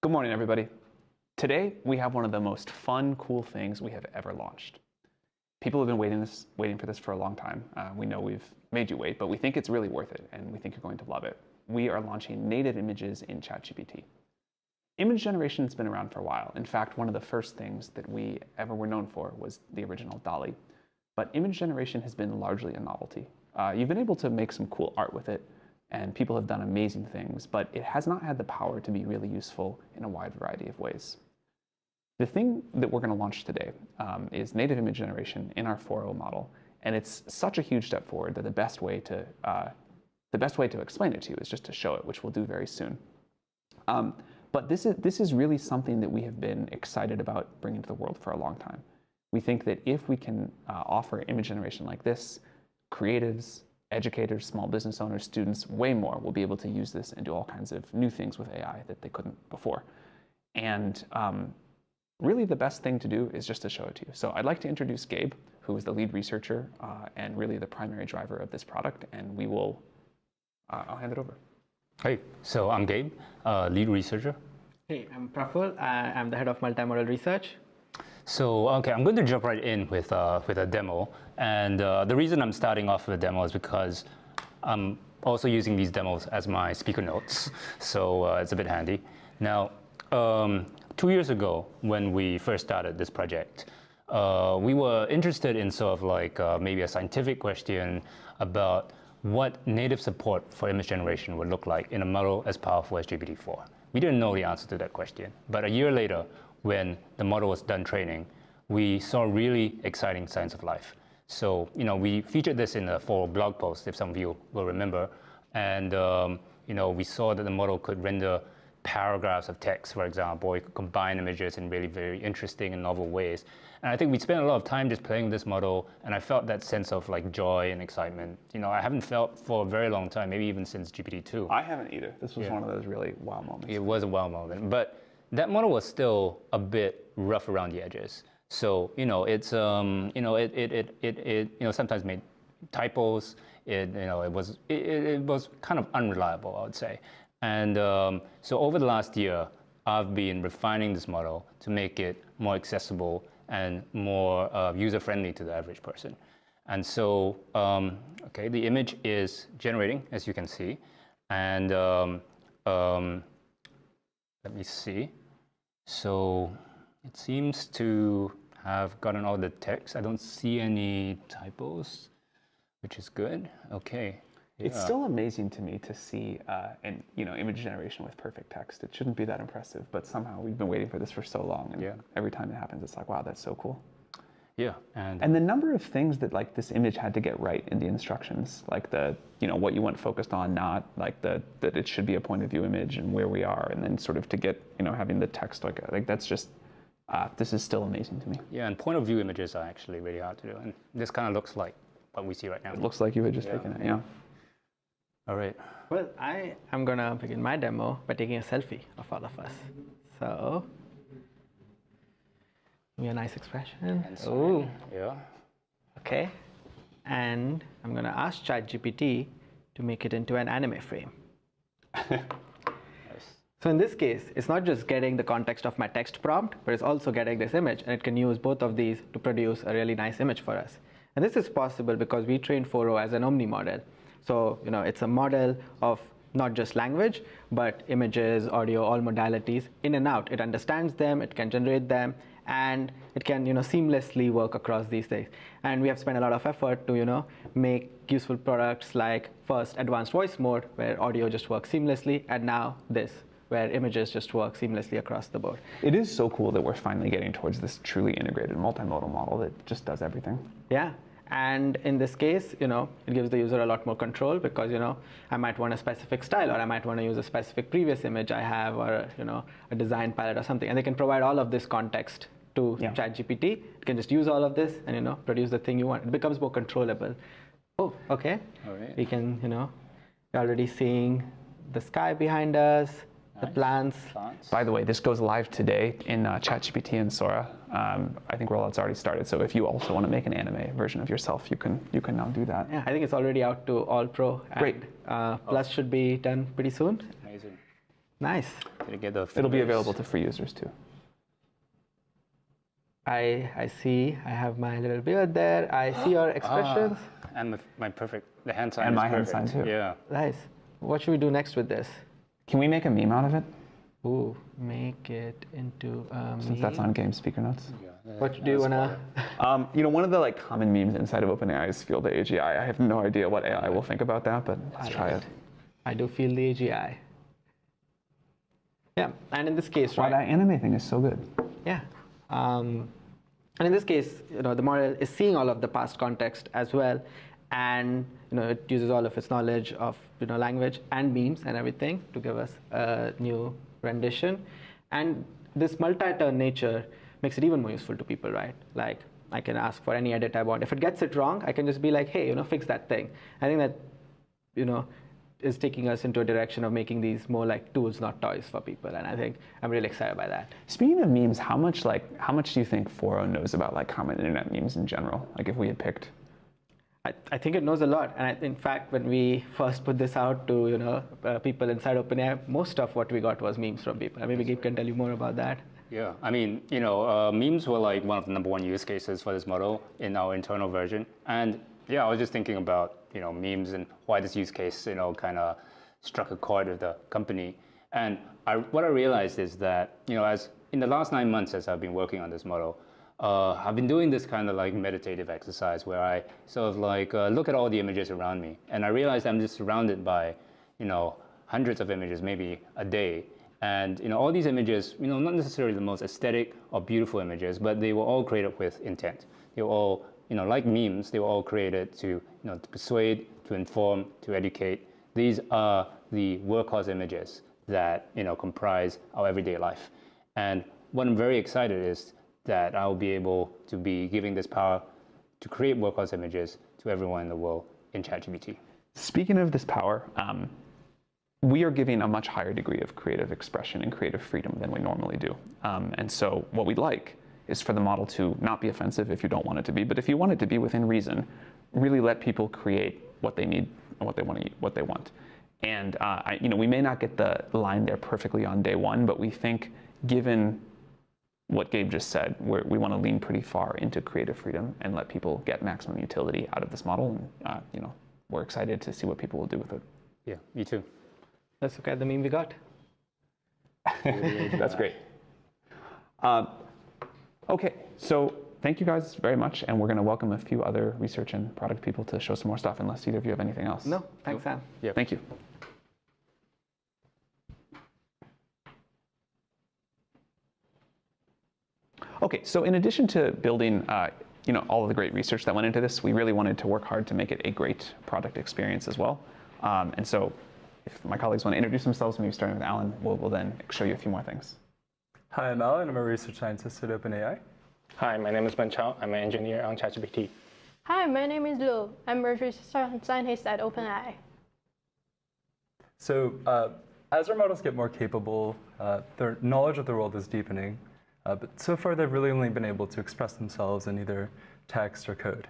Good morning, everybody. Today, we have one of the most fun, cool things we have ever launched. People have been waiting for this for a long time. We know we've made you wait, but we think it's really worth it, and we think you're going to love it. We are launching native images in ChatGPT. Image generation has been around for a while. In fact, one of the first things that we ever were known for was the original DALL-E. But image generation has been largely a novelty. You've been able to make some cool art with it, and people have done amazing things, but it has not had the power to be really useful in a wide variety of ways. The thing that we're going to launch today is native image generation in our 4.0 model, and it's such a huge step forward that the best way to explain it to you is just to show it, which we'll do very soon. But this is really something that we have been excited about bringing to the world for a long time. We think that if we can offer image generation like this, creatives, educators, small business owners, students, way more will be able to use this and do all kinds of new things with AI that they couldn't before. And really the best thing to do is just to show it to you. So I'd like to introduce Gabe, who is the lead researcher and really the primary driver of this product, and we will, I'll hand it over. Hey, so I'm Gabe, lead researcher. Hey, I'm Praful. I'm the head of multimodal research. So, okay, I'm going to jump right in with a demo. And the reason I'm starting off with a demo is because I'm also using these demos as my speaker notes. So it's a bit handy. Now, 2 years ago, when we first started this project, we were interested in sort of like maybe a scientific question about what native support for image generation would look like in a model as powerful as GPT-4. We didn't know the answer to that question. But a year later, when the model was done training, we saw really exciting signs of life. So, we featured this in a full blog post, if some of you will remember. And, we saw that the model could render paragraphs of text, for example. It could combine images in really very interesting and novel ways. And I think we spent a lot of time just playing with this model, and I felt that sense of like joy and excitement. I haven't felt for a very long time, maybe even since GPT-2. I haven't either. This was one of those really wow moments. It was a wow moment, but that model was still a bit rough around the edges. So it's it sometimes made typos. It was kind of unreliable, I would say. And so over the last year, I've been refining this model to make it more accessible and more user-friendly to the average person. And so, okay, the image is generating, as you can see, and let me see. So it seems to have gotten all the text. I don't see any typos, which is good. Okay. It's still amazing to me to see image generation with perfect text. It shouldn't be that impressive, but somehow we've been waiting for this for so long, and every time it happens, it's like, wow, that's so cool. Yeah, and the number of things that like this image had to get right in the instructions, like the what you want focused on, not like that it should be a point of view image and where we are, and then sort of to get having the text like that's just this is still amazing to me. Yeah, and point of view images are actually really hard to do, and this kind of looks like what we see right now. It looks like you had just taken it, yeah. All right. Well, I am going to begin my demo by taking a selfie of all of us. So, give me a nice expression. Oh, yeah. Okay. And I'm going to ask ChatGPT to make it into an anime frame. Nice. So in this case, it's not just getting the context of my text prompt, but it's also getting this image, and it can use both of these to produce a really nice image for us. And this is possible because we trained 4.0 as an omni model. So, it's a model of not just language, but images, audio, all modalities, in and out. It understands them, it can generate them, and it can, seamlessly work across these things. And we have spent a lot of effort to, make useful products like first advanced voice mode, where audio just works seamlessly, and now this, where images just work seamlessly across the board. It is so cool that we're finally getting towards this truly integrated multimodal model that just does everything. Yeah. And in this case, it gives the user a lot more control because, I might want a specific style, or I might want to use a specific previous image I have, or, a design palette or something. And they can provide all of this context to ChatGPT. It can just use all of this and, produce the thing you want. It becomes more controllable. Oh, okay. All right. We can, you're already seeing the sky behind us. The plants. By the way, this goes live today in ChatGPT and Sora. I think rollout's already started. So if you also want to make an anime version of yourself, you can now do that. Yeah, I think it's already out to all pro. Great. Plus should be done pretty soon. Amazing. Nice. Did it get the It'll be fingers? available to free users too. I see. I have my little beard there. I see your expressions. And my perfect, the hand sign And is my hand perfect. sign too. Yeah. Nice. What should we do next with this? Can we make a meme out of it? Ooh, make it into a Since meme. that's on game speaker notes. What do you wanna? One of the common memes inside of OpenAI is feel the AGI. I have no idea what AI will think about that, but let's try it. I do feel the AGI. Yeah, and in this case, Wow, right? that anime thing is so good. Yeah. And in this case, the model is seeing all of the past context as well, and it uses all of its knowledge of language and memes and everything to give us a new rendition. And this multi-turn nature makes it even more useful to people, right? Like I can ask for any edit I want. If it gets it wrong, I can just be like, hey, fix that thing. I think that is taking us into a direction of making these more like tools, not toys for people. And I think I'm really excited by that. Speaking of memes, how much do you think 4.0 knows about common internet memes in general? Like if we had picked. I think it knows a lot. And in fact, when we first put this out to people inside OpenAI, most of what we got was memes from people. Maybe Gabe can tell you more about that. Yeah, I mean, memes were like one of the #1 use cases for this model in our internal version. And yeah, I was just thinking about, memes and why this use case, kind of struck a chord with the company. And what I realized is that, as in the last 9 months as I've been working on this model, I've been doing this kind of meditative exercise where I sort of look at all the images around me. And I realized I'm just surrounded by, hundreds of images, maybe a day. And all these images, not necessarily the most aesthetic or beautiful images, but they were all created with intent. They were all, like memes, they were all created to, to persuade, to inform, to educate. These are the workhorse images that, comprise our everyday life. And what I'm very excited is that I'll be able to be giving this power to create workhorse images to everyone in the world in ChatGPT. Speaking of this power, we are giving a much higher degree of creative expression and creative freedom than we normally do. And so what we'd like is for the model to not be offensive if you don't want it to be, but if you want it to be within reason, really let people create what they need and what they want. And we may not get the line there perfectly on day one, but we think given what Gabe just said, we want to lean pretty far into creative freedom and let people get maximum utility out of this model. And we're excited to see what people will do with it. Yeah, me too. Let's look at the meme we got. That's great. Okay, so thank you guys very much, and we're going to welcome a few other research and product people to show some more stuff, unless either of you have anything else. No, thanks, Sam. Yeah, thank you. Okay, so in addition to building all of the great research that went into this, we really wanted to work hard to make it a great product experience as well. And so if my colleagues want to introduce themselves, maybe starting with Alan, we'll then show you a few more things. Hi, I'm Alan. I'm a research scientist at OpenAI. Hi, my name is Ben Chao. I'm an engineer on ChatGPT. Hi, my name is Lu. I'm a research scientist at OpenAI. So as our models get more capable, their knowledge of the world is deepening. But so far, they've really only been able to express themselves in either text or code.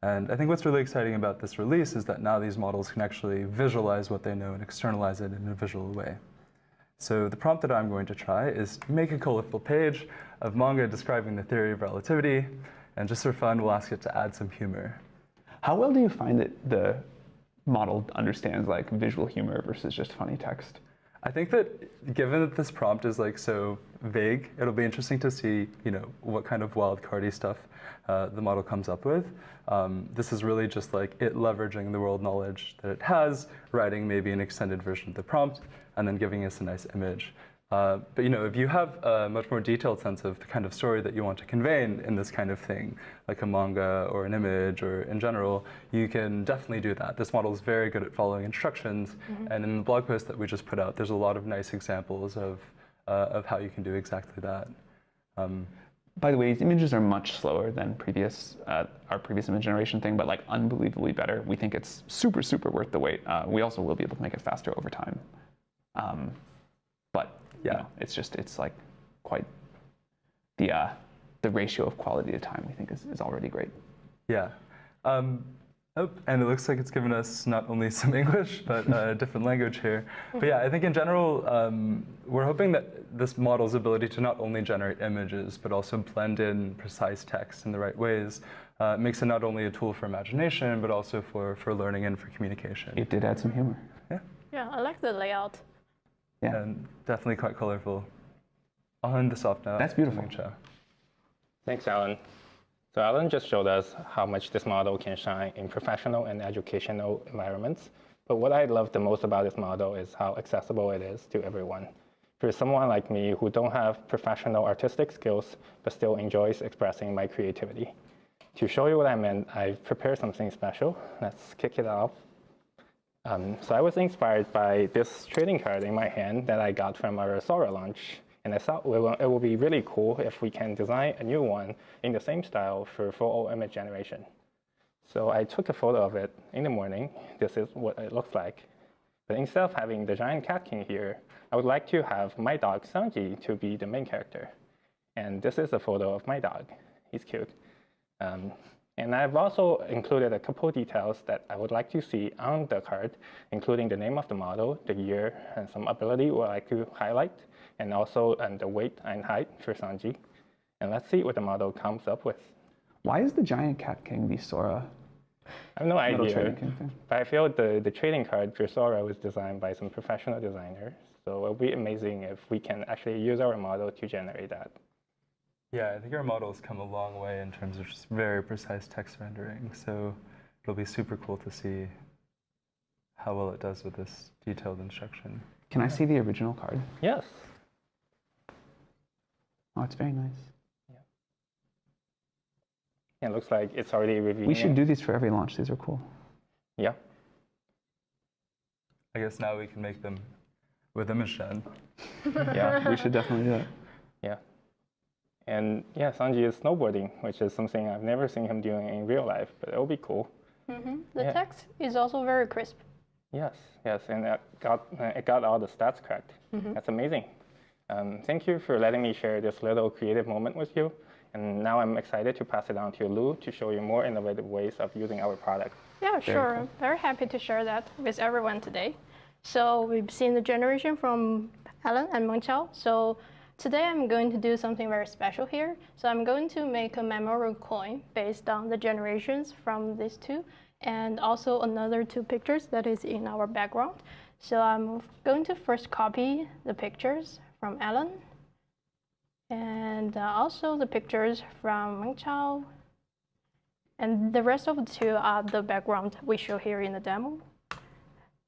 And I think what's really exciting about this release is that now these models can actually visualize what they know and externalize it in a visual way. So the prompt that I'm going to try is make a colorful page of manga describing the theory of relativity. And just for fun, we'll ask it to add some humor. How well do you find that the model understands visual humor versus just funny text? I think that given that this prompt is so vague, it'll be interesting to see, what kind of wild-cardy stuff the model comes up with. This is really just it leveraging the world knowledge that it has, writing maybe an extended version of the prompt, and then giving us a nice image. But if you have a much more detailed sense of the kind of story that you want to convey in this kind of thing, like a manga or an image or in general, you can definitely do that. This model is very good at following instructions. And in the blog post that we just put out, there's a lot of nice examples of how you can do exactly that. By the way, these images are much slower than our previous image generation thing, but unbelievably better. We think it's super, super worth the wait. We also will be able to make it faster over time. But yeah, it's quite the ratio of quality to time we think is already great. Yeah. Oh, and it looks like it's given us not only some English, but a different language here. But yeah, I think in general, we're hoping that this model's ability to not only generate images, but also blend in precise text in the right ways, makes it not only a tool for imagination, but also for learning and for communication. It did add some humor. Yeah. Yeah, I like the layout. Yeah. And definitely quite colorful. I'll hand this off now. That's beautiful. Thanks, Alan. So Alan just showed us how much this model can shine in professional and educational environments. But what I love the most about this model is how accessible it is to everyone. For someone like me who don't have professional artistic skills, but still enjoys expressing my creativity. To show you what I meant, I've prepared something special. Let's kick it off. So I was inspired by this trading card in my hand that I got from our Sora launch. And I thought it would be really cool if we can design a new one in the same style for photo image generation. So I took a photo of it in the morning. This is what it looks like. But instead of having the giant cat king here, I would like to have my dog Sanji to be the main character. And this is a photo of my dog. He's cute. And I've also included a couple details that I would like to see on the card, including the name of the model, the year, and some ability I would like to highlight, and also the weight and height for Sanji. And let's see what the model comes up with. Why is the giant cat king the Sora? I have no Little idea, trading king thing? but I feel the trading card for Sora was designed by some professional designers. So it'll be amazing if we can actually use our model to generate that. Yeah, I think our model's come a long way in terms of just very precise text rendering. So it'll be super cool to see how well it does with this detailed instruction. Can I see the original card? Yes. Oh, it's very nice. It looks like it's already reviewed. We should do these for every launch. These are cool. Yeah. I guess now we can make them with image gen. Yeah. We should definitely do that. Yeah. And yeah, Sanji is snowboarding, which is something I've never seen him doing in real life, but it'll be cool. The text is also very crisp. Yes, and it got all the stats correct. That's amazing. Thank you for letting me share this little creative moment with you. And now I'm excited to pass it on to Lu to show you more innovative ways of using our product. Yeah, sure. I'm very happy to share that with everyone today. So we've seen the generation from Alan and Mengqiao. So today I'm going to do something very special here. So I'm going to make a memorial coin based on the generations from these two, and also another two pictures that is in our background. So I'm going to first copy the pictures from Alan, and also the pictures from Mengqiao. And the rest of the two are the background we show here in the demo.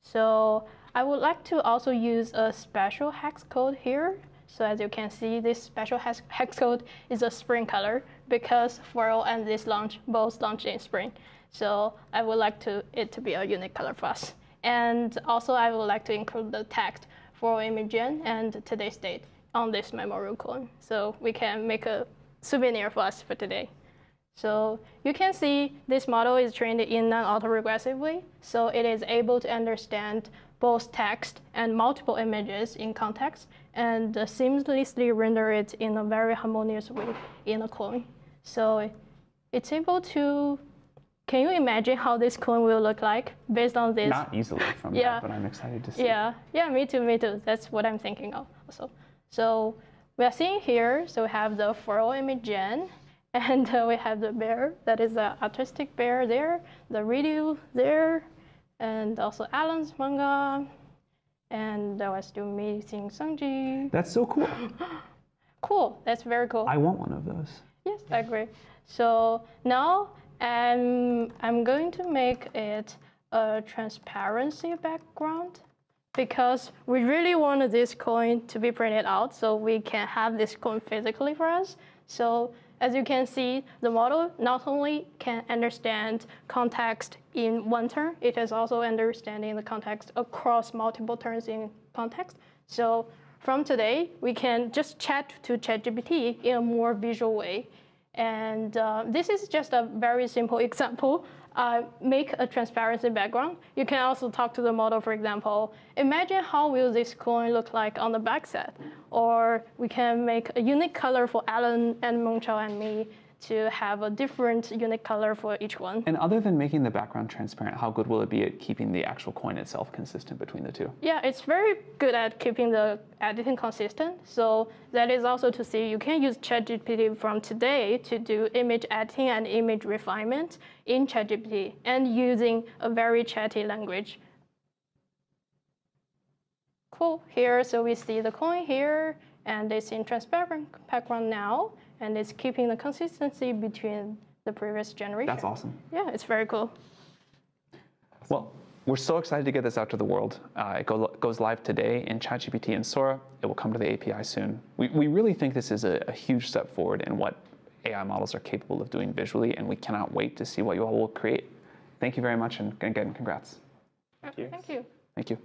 So I would like to also use a special hex code here. So as you can see, this special hex code is a spring color because Furl and this launch both launched in spring. So I would like it to be a unique color for us. And also I would like to include the text for image gen and today's date on this memorial coin. So we can make a souvenir for us for today. So you can see this model is trained in an autoregressive way. So it is able to understand both text and multiple images in context and seamlessly render it in a very harmonious way in a coin. So it's able to, can you imagine how this coin will look like based on this? Not easily from that, but I'm excited to see. Yeah, me too. That's what I'm thinking of also. So we are seeing here, so we have the Furl image gen, and we have the bear, that is the artistic bear there, the radio there, and also Alan's manga, and I was doing meeting Sanji. That's so cool. Cool, that's very cool. I want one of those. Yes, I agree. So now I'm going to make it a transparency background because we really wanted this coin to be printed out so we can have this coin physically for us. So as you can see, the model not only can understand context in one turn, it is also understanding the context across multiple turns in context. So from today, we can just chat to ChatGPT in a more visual way. And this is just a very simple example. Make a transparency background. You can also talk to the model, for example, imagine how will this coin look like on the back set? Or we can make a unique color for Alan and Mengqiao and me to have a different unique color for each one. And other than making the background transparent, how good will it be at keeping the actual coin itself consistent between the two? Yeah, it's very good at keeping the editing consistent. So that is also to see you can use ChatGPT from today to do image editing and image refinement in ChatGPT and using a very chatty language. Cool. Here, so we see the coin here, and it's in transparent background now, and it's keeping the consistency between the previous generation. That's awesome. Yeah, it's very cool. Well, we're so excited to get this out to the world. It goes live today in ChatGPT and Sora. It will come to the API soon. We really think this is a huge step forward in what AI models are capable of doing visually, and we cannot wait to see what you all will create. Thank you very much, and again, congrats. Thank you. Thank you.